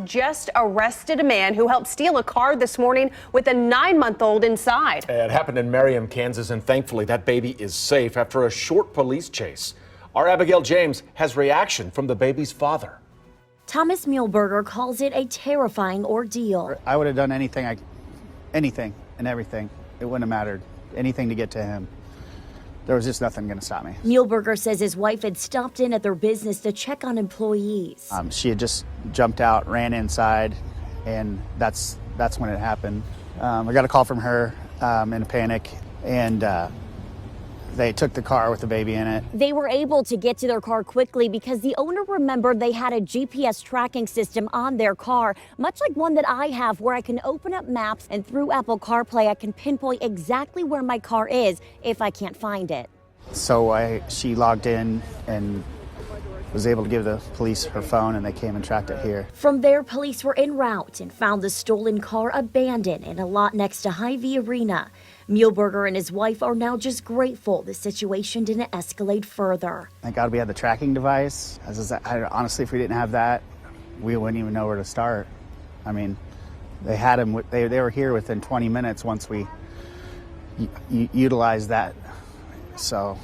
Just arrested a man who helped steal a car this morning with a 9-month-old inside. It happened in Merriam, Kansas, and thankfully that baby is safe after a short police chase. Our Abigail James has reaction from the baby's father. Thomas Muehlberger calls it a terrifying ordeal. I would have done anything and everything. It wouldn't have mattered. Anything to get to him. There was just nothing going to stop me. Muehlberger says his wife had stopped in at their business to check on employees. She had just jumped out, ran inside, and that's when it happened. I got a call from her in a panic, and they took the car with the baby in it. They were able to get to their car quickly because the owner remembered they had a GPS tracking system on their car, much like one that I have, where I can open up maps and through Apple CarPlay I can pinpoint exactly where my car is if I can't find it. So she logged in and was able to give the police her phone, and they came and tracked it here. From there, police were en route and found the stolen car abandoned in a lot next to Hy-Vee Arena. Muehlberger and his wife are now just grateful the situation didn't escalate further. Thank God we had the tracking device. Honestly, if we didn't have that, we wouldn't even know where to start. I mean, they had him. They were here within 20 minutes once we utilized that. So.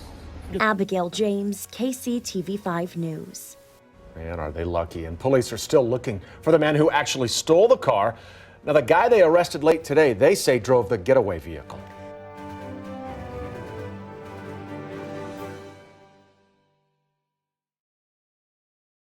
Abigail James, KCTV5 News. Man, are they lucky. And police are still looking for the man who actually stole the car. Now, the guy they arrested late today, they say drove the getaway vehicle.